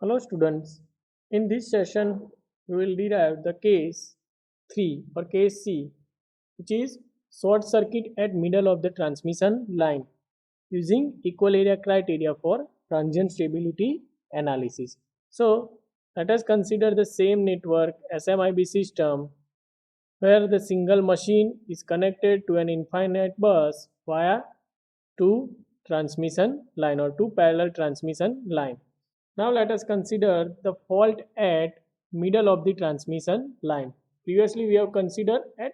Hello students, in this session we will derive the case 3 or case C, which is short circuit at middle of the transmission line using equal area criteria for transient stability analysis. So let us consider the same network SMIB system where the single machine is connected to an infinite bus via two transmission line or two parallel transmission line. Now let us consider the fault at middle of the transmission line. Previously we have considered at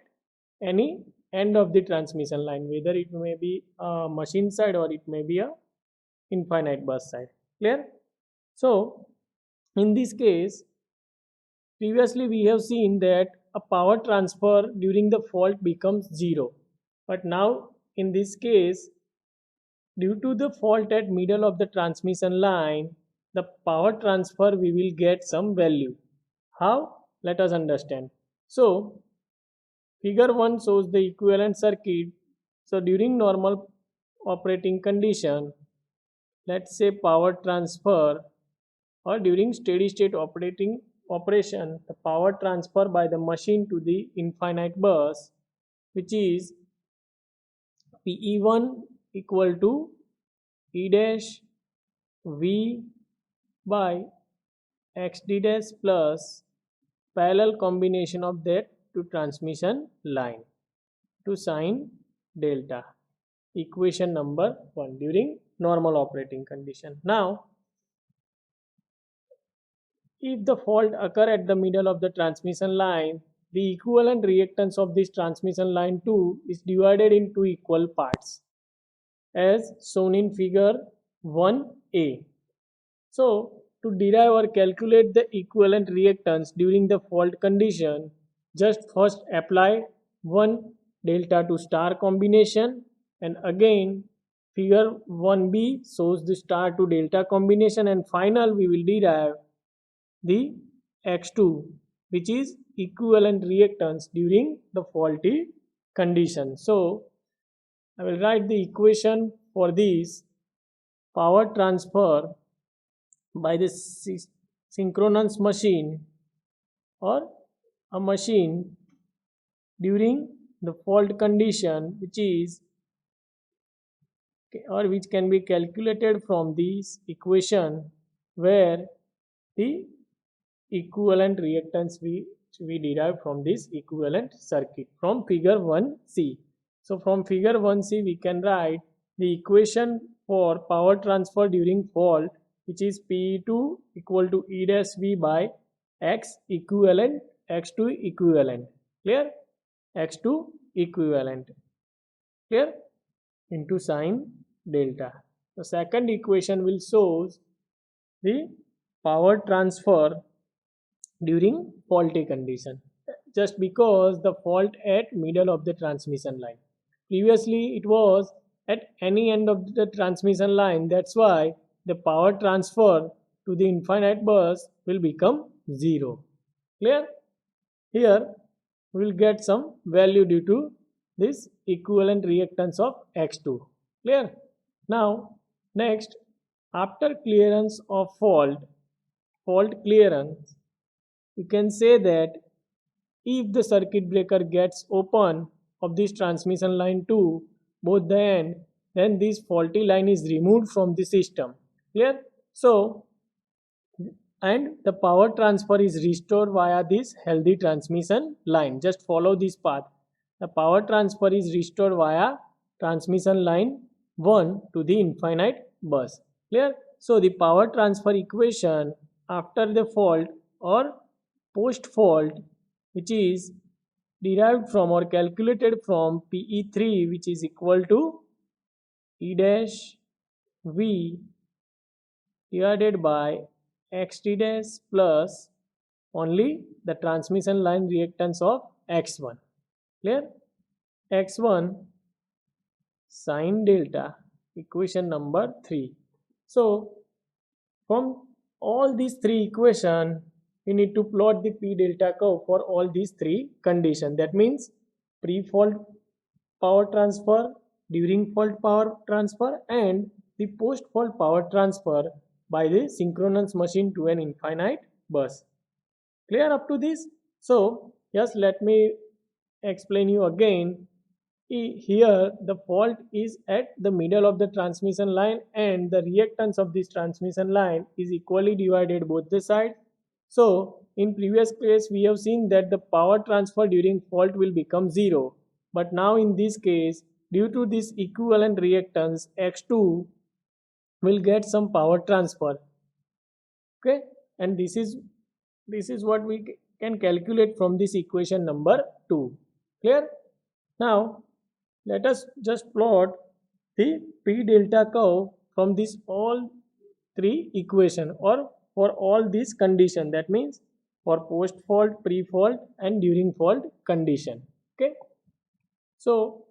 any end of the transmission line, whether it may be a machine side or it may be a infinite bus side. Clear? So in this case, previously we have seen that a power transfer during the fault becomes zero. But now in this case, due to the fault at middle of the transmission line, the power transfer we will get some value. How? Let us understand. So, figure 1 shows the equivalent circuit. So, during normal operating condition, let's say power transfer or during steady state operation, the power transfer by the machine to the infinite bus, which is PE1 equal to E dash V by XD dash plus parallel combination of that to transmission line to sine delta. Equation number 1 during normal operating condition. Now, if the fault occur at the middle of the transmission line, the equivalent reactance of this transmission line 2 is divided into equal parts as shown in figure 1a. So, to derive or calculate the equivalent reactance during the fault condition, just first apply 1 delta to star combination, and again figure 1b shows the star to delta combination, and final we will derive the x2, which is equivalent reactance during the faulty condition. So I will write the equation for this power transfer by the synchronous machine or a machine during the fault condition, which is or which can be calculated from this equation, where the equivalent reactance we derive from this equivalent circuit from figure 1c. So from figure 1c we can write the equation for power transfer during fault, which is P2 equal to E dash V by X equivalent X2 equivalent. Clear? X2 equivalent. Clear? Into sine delta. The second equation will show the power transfer during faulty condition, just because the fault at middle of the transmission line. Previously it was at any end of the transmission line, that's why the power transfer to the infinite bus will become 0. Clear? Here we will get some value due to this equivalent reactance of x2. Clear? Now next, after clearance of fault clearance, you can say that if the circuit breaker gets open of this transmission line to both the end, then this faulty line is removed from the system. Clear? So, and the power transfer is restored via this healthy transmission line. Just follow this path. The power transfer is restored via transmission line 1 to the infinite bus. Clear? So, the power transfer equation after the fault or post fault, which is derived from or calculated from PE3, which is equal to E dash V divided by XT dash plus only the transmission line reactance of X1. Clear? X1 sine delta, equation number 3. So from all these three equations, we need to plot the P delta curve for all these three conditions. That means pre-fault power transfer, during fault power transfer, and the post-fault power transfer by the synchronous machine to an infinite bus. Clear up to this? So yes, let me explain you again. Here the fault is at the middle of the transmission line, and the reactance of this transmission line is equally divided both the sides. So in previous case we have seen that the power transfer during fault will become 0, but now in this case, due to this equivalent reactance, x2 will get some power transfer. Okay, and this is what we can calculate from this equation number 2. Clear? Now let us just plot the p delta curve from this all three equation, or for all these condition, that means for post fault, pre fault and during fault condition. Okay, so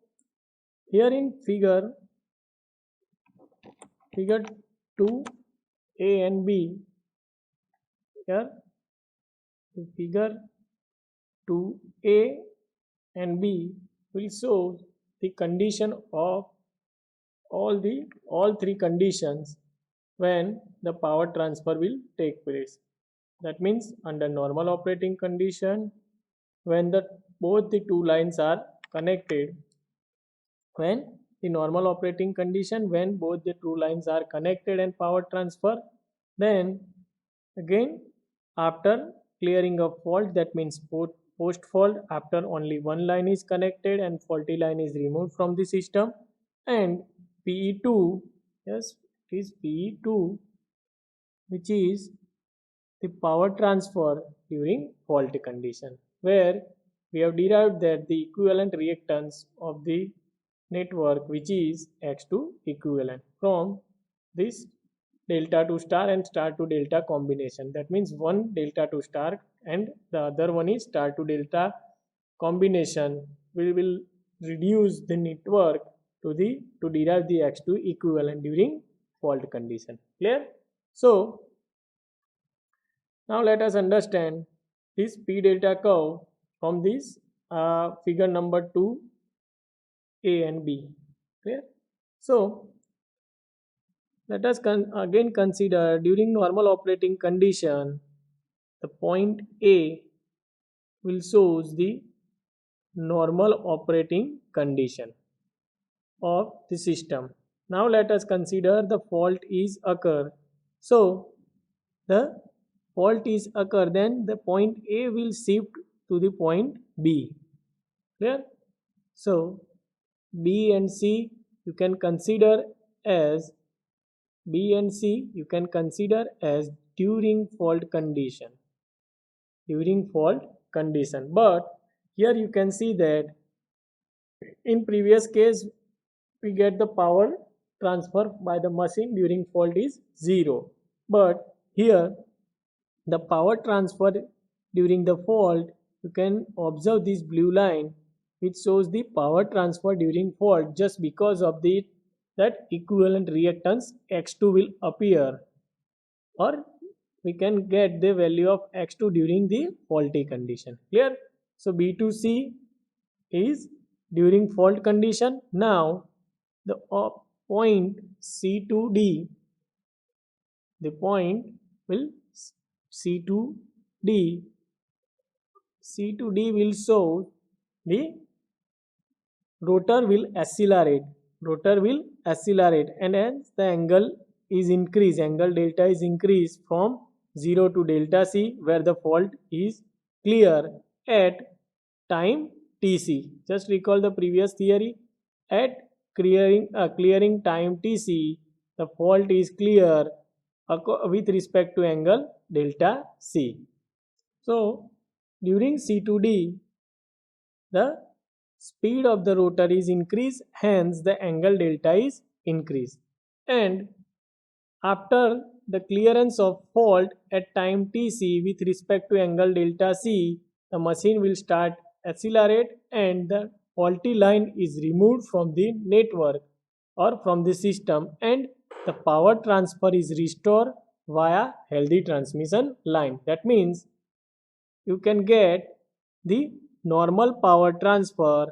here in figure 2a and b, here in figure 2a and b will show the condition of all three conditions when the power transfer will take place. That means under normal operating condition, when both the two lines are connected, when the normal operating condition, when both the two lines are connected and power transfer, then again after clearing of fault, that means post fault, after only one line is connected and faulty line is removed from the system, and PE2, yes, it is PE2, which is the power transfer during fault condition, where we have derived that the equivalent reactance of the network, which is X2 equivalent, from this delta to star and star to delta combination. That means one delta to star and the other one is star to delta combination. We will reduce the network to derive the X2 equivalent during fault condition. Clear? So now let us understand this P delta curve from this figure number 2a and b. Clear? So let us again consider during normal operating condition, the point A will shows the normal operating condition of the system. Now let us consider the fault is occur. So the fault is occur, then the point A will shift to the point B. Clear? So B and C you can consider as during fault condition. But here you can see that in previous case we get the power transfer by the machine during fault is 0, but here the power transfer during the fault, you can observe this blue line which shows the power transfer during fault, just because of that equivalent reactance X2 will appear, or we can get the value of X2 during the faulty condition. Clear? So B2C is during fault condition. Now the point C2D, the point will C2D will show the rotor will accelerate, and hence the angle delta is increased from 0 to delta C, where the fault is clear at time Tc. Just recall the previous theory. At clearing time Tc, the fault is clear with respect to angle delta C. So during C2D, the speed of the rotor is increased, hence the angle delta is increased, and after the clearance of fault at time Tc with respect to angle delta C, the machine will start accelerate and the faulty line is removed from the network or from the system, and the power transfer is restored via healthy transmission line. That means you can get the normal power transfer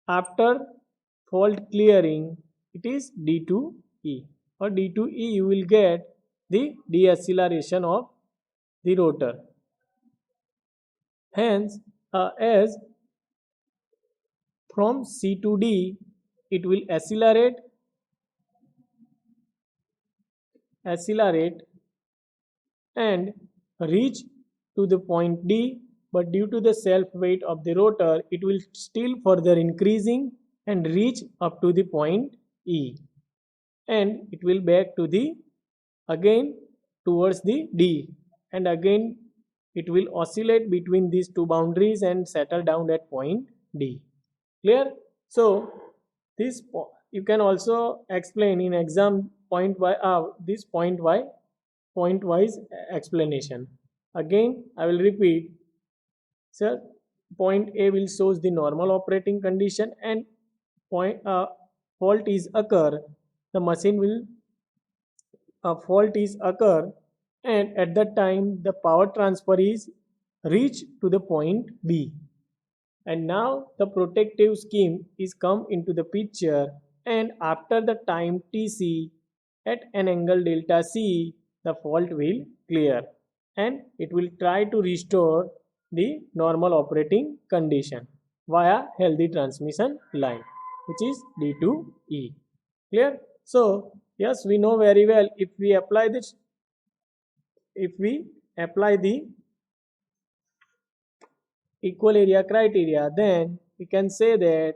after fault clearing, it is D to E. or D2E, you will get the deceleration of the rotor. Hence, as from C to D, it will accelerate and reach to the point D, but due to the self weight of the rotor, it will still further increasing and reach up to the point E, and it will back to the again towards the D, and again it will oscillate between these two boundaries and settle down at point D. Clear? So this you can also explain in exam point by this point wise explanation. Again I will repeat, sir. Point A will shows the normal operating condition, and point fault is occur, the machine will a fault is occur, and at that time the power transfer is reach to the point B, and now the protective scheme is come into the picture, and after the time Tc at an angle delta C, the fault will clear and it will try to restore the normal operating condition via healthy transmission line, which is D2E. Clear? So yes, we know very well, if we apply the equal area criteria, then we can say that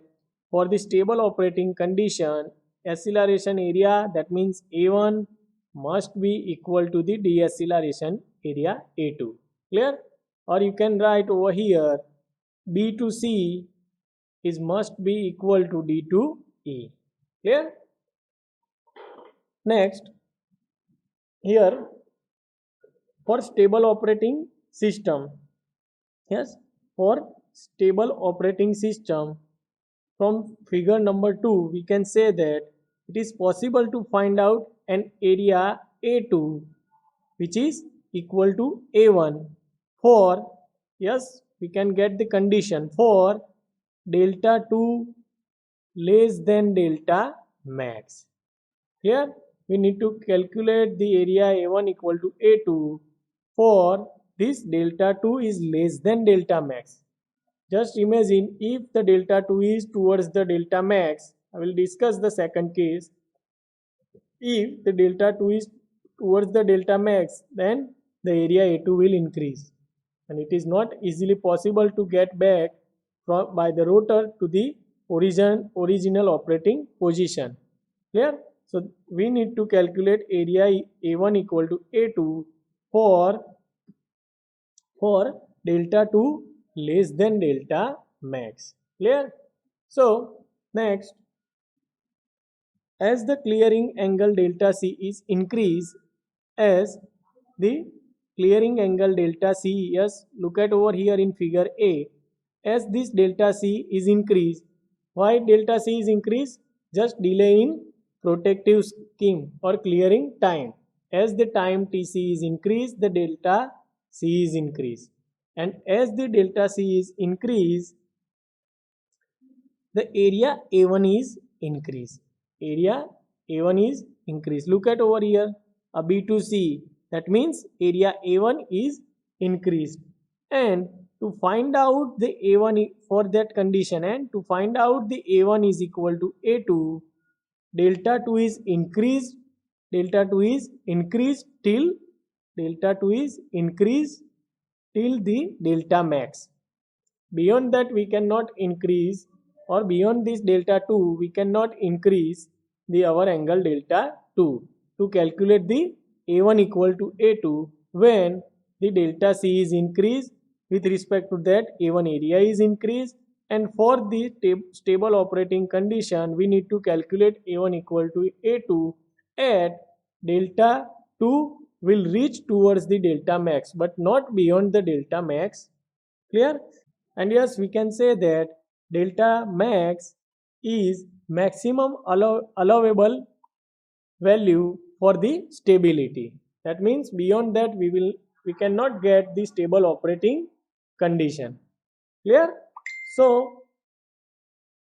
for the stable operating condition, acceleration area, that means A1 must be equal to the deceleration area A2. Clear? Or you can write over here B to C is must be equal to D to E. Clear? Next, here for stable operating system, yes, for stable operating system, from figure number 2 we can say that it is possible to find out an area A2 which is equal to A1 for, yes, we can get the condition for delta 2 less than delta max. Here we need to calculate the area A1 equal to A2 for this delta 2 is less than delta max. Just imagine if the delta 2 is towards the delta max. I will discuss the second case. If the delta 2 is towards the delta max, then the area A2 will increase, and it is not easily possible to get back by the rotor to the original operating position. Clear? So we need to calculate area A1 equal to A2 for delta 2 less than delta max. Clear? So next, as the clearing angle delta C is increased, as the clearing angle delta C, yes, look at over here in figure A, as this delta C is increased. Why delta C is increased? Just delay in protective scheme or clearing time. As the time Tc is increased, the delta C is increased, and as the delta C is increased, the area A1 is increased. Area A1 is increased. Look at over here, a B2C, that means area A1 is increased, and to find out the A1 for that condition, and to find out the A1 is equal to A2, delta 2 is increased, delta 2 is increased till the delta max. Beyond that we cannot increase, or beyond this delta 2 we cannot increase the our angle delta 2 to calculate the A1 equal to A2 when the delta C is increased. With respect to that, A1 area is increased, and for the stable operating condition we need to calculate A1 equal to A2 at delta 2 will reach towards the delta max but not beyond the delta max. Clear? And yes, we can say that delta max is maximum allowable value for the stability. That means beyond that we cannot get the stable operating condition. Clear? So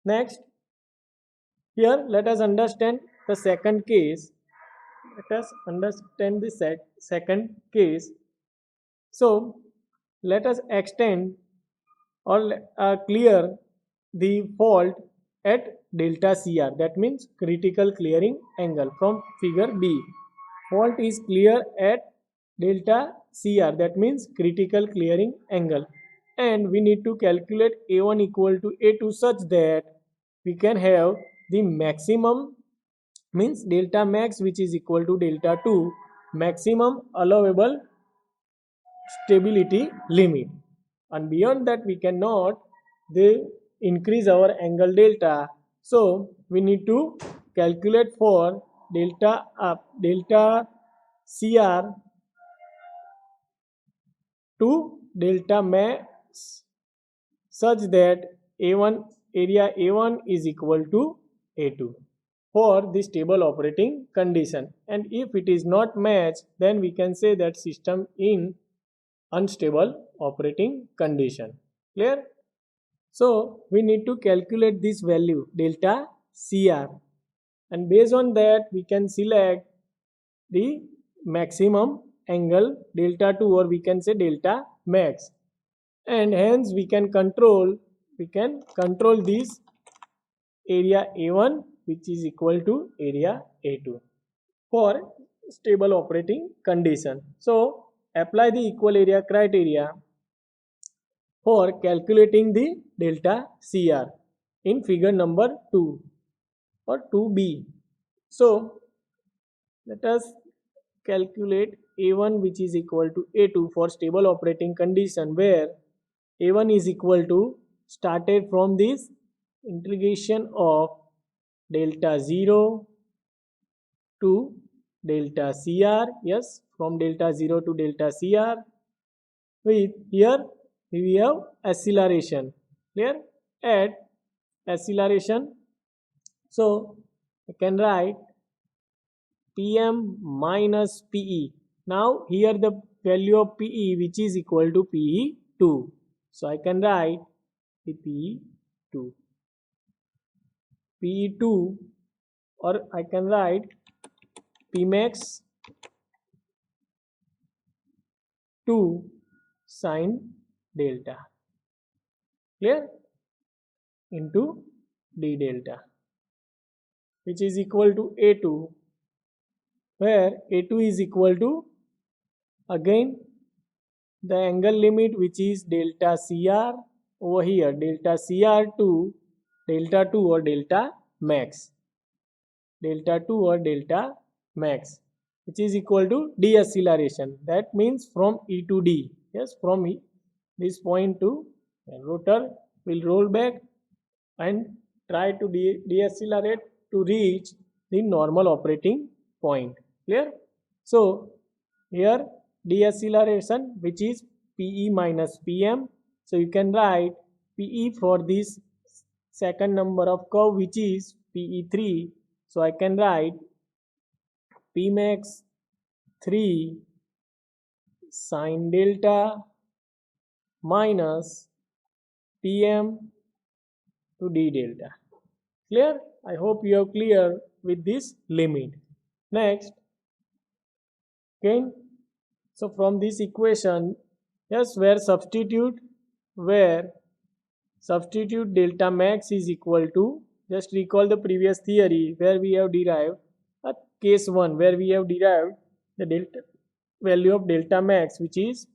next, here let us understand the second case. let us understand the second case. So let us extend or clear the fault at delta CR, that means critical clearing angle, from figure B. Fault is clear at delta CR, that means critical clearing angle, and we need to calculate A1 equal to A2 such that we can have the maximum, means delta max, which is equal to delta 2 maximum allowable stability limit, and beyond that we cannot increase our angle delta. So we need to calculate for delta CR to delta max such that area A1 is equal to A2 for the stable operating condition, and if it is not matched, then we can say that system in unstable operating condition. Clear? So we need to calculate this value delta CR, and based on that we can select the maximum angle delta 2, or we can say delta max, and hence we can control this area A1, which is equal to area A2 for stable operating condition. So apply the equal area criteria for calculating the delta CR in figure number 2 or 2B. So let us calculate A1, which is equal to A2 for stable operating condition, where A1 is equal to, started from this integration of delta 0 to delta CR, yes, from delta 0 to delta CR, with here we have acceleration. Clear? At acceleration, so I can write Pm minus Pe. Now here the value of Pe, which is equal to Pe2, so I can write the Pe2, or I can write Pmax 2 sine delta, clear, into d delta, which is equal to A2, where A2 is equal to, again, the angle limit, which is delta CR over here, delta CR to delta 2 or delta max, which is equal to deceleration. That means from E to D. Yes, from this point to rotor will roll back and try to decelerate to reach the normal operating point. Clear? So here deceleration, which is Pe minus Pm. So you can write Pe for this second number of curve, which is Pe3. So I can write Pmax 3 sine delta minus Pm to d delta. Clear? I hope you are clear with this limit. Next, again, so from this equation, yes, where substitute delta max is equal to, just recall the previous theory where we have derived case 1, where we have derived the delta value of delta max, which is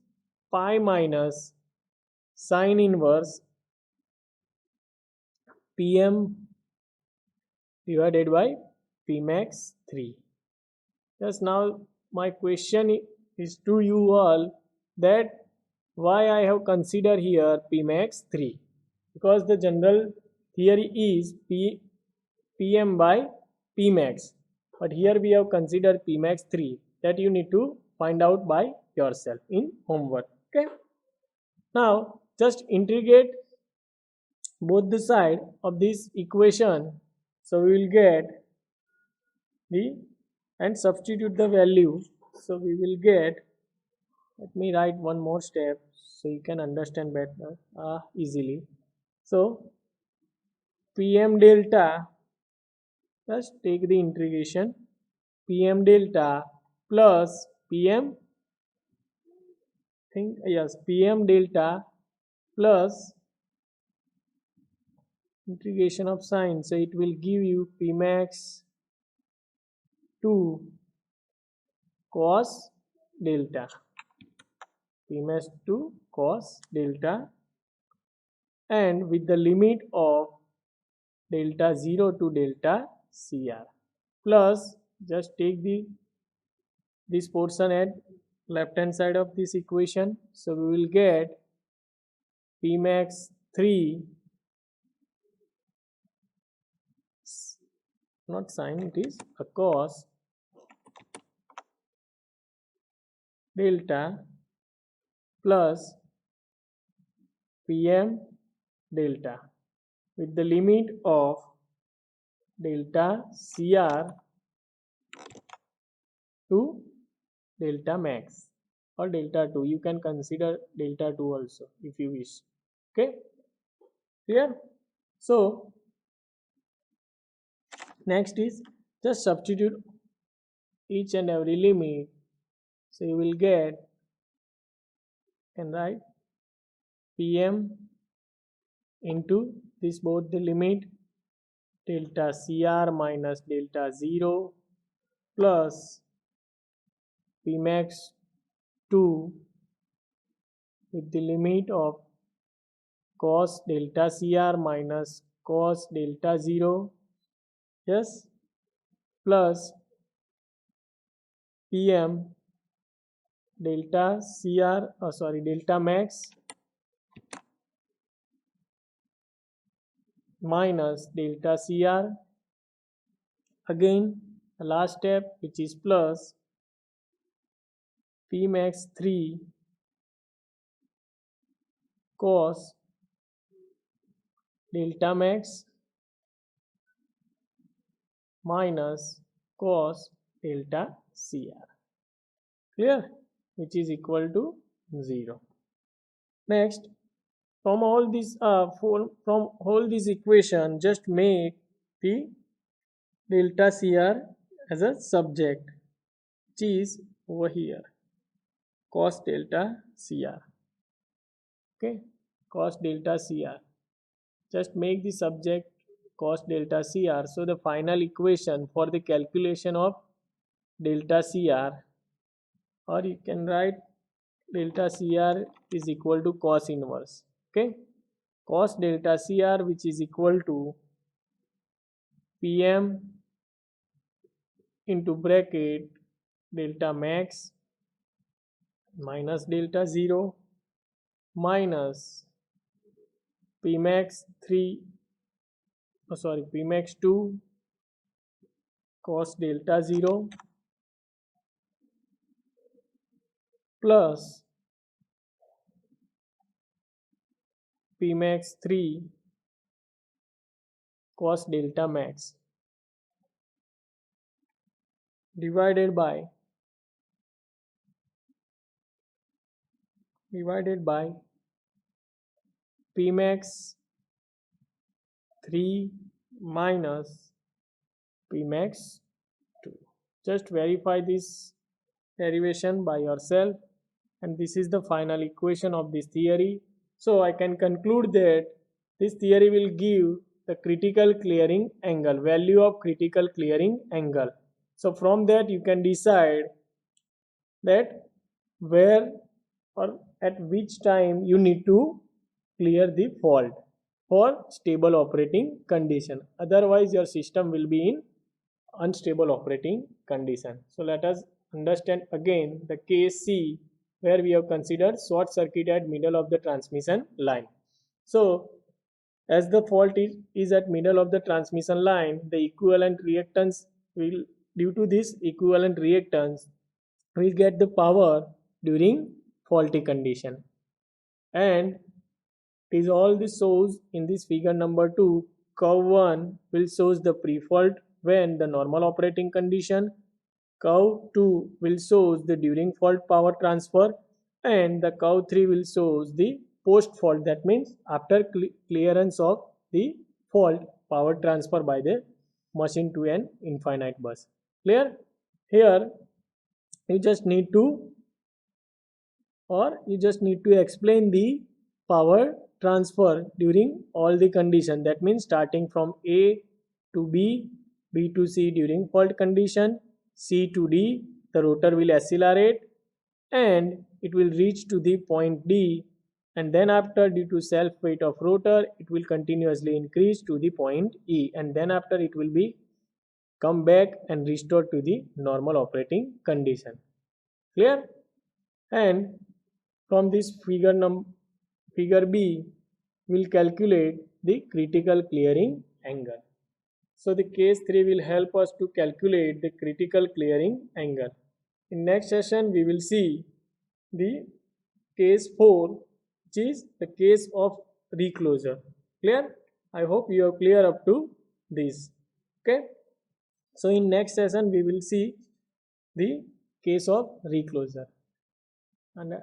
pi minus sine inverse Pm divided by Pmax 3. Just now my question is to you all, that why I have considered here Pmax 3, because the general theory is Pm by Pmax, but here we have considered Pmax 3, that you need to find out by yourself in homework. Okay, now just integrate both the side of this equation, so we will get and substitute the value, so we will get, let me write one more step so you can understand better easily. So Pm delta, just take the integration PM delta plus PM, think yes, PM delta plus integration of sign, so it will give you Pmax 2 cos delta, Pmax 2 cos delta, and with the limit of delta 0 to delta Cr, plus just take this portion at left hand side of this equation, so we will get Pmax 3, not sine, it is a cos delta plus PM delta with the limit of delta Cr to delta max or delta 2. You can consider delta 2 also if you wish. Okay, clear? So next is just substitute each and every limit, so you will get, and write PM into this both the limit delta Cr minus delta 0 plus Pmax 2 with the limit of cos delta Cr minus cos delta 0, yes, plus PM delta Cr, delta max minus delta Cr, again the last step, which is plus Pmax 3 cos delta max minus cos delta Cr, clear, which is equal to 0. Next, from all this from all this equation, just make the delta Cr as a subject, which is over here, cos delta Cr. Okay, cos delta Cr, just make the subject cos delta Cr. So the final equation for the calculation of delta Cr, or you can write delta Cr is equal to cos inverse. Okay, cos delta Cr, which is equal to PM into bracket delta max minus delta 0 minus Pmax 3, Pmax 2 cos delta 0 plus Pmax 3 cos delta max divided by Pmax 3 minus Pmax 2. Just verify this derivation by yourself, and this is the final equation of this theory. So I can conclude that this theory will give the critical clearing angle, value of critical clearing angle. So from that you can decide that where or at which time you need to clear the fault for stable operating condition. Otherwise your system will be in unstable operating condition. So let us understand again the case C, where we have considered short circuit at middle of the transmission line. So as the fault is at middle of the transmission line, the equivalent reactance will, due to this equivalent reactance, will get the power during faulty condition. And it is all this shows in this figure number 2. Curve 1 will shows the pre-fault when the normal operating condition. Curve 2 will shows the during fault power transfer, and the curve 3 will shows the post fault, that means after clearance of the fault power transfer by the machine to an infinite bus. Clear? here you just need to explain the power transfer during all the condition. That means starting from A to B, B to C during fault condition, C to D, the rotor will accelerate and it will reach to the point D, and then after, due to self weight of rotor, it will continuously increase to the point E, and then after it will be come back and restore to the normal operating condition. Clear? And from this figure B, we'll calculate the critical clearing angle. So the case 3 will help us to calculate the critical clearing angle. In next session, we will see the case 4, which is the case of reclosure. Clear? I hope you are clear up to this. Okay. So in next session, we will see the case of reclosure. And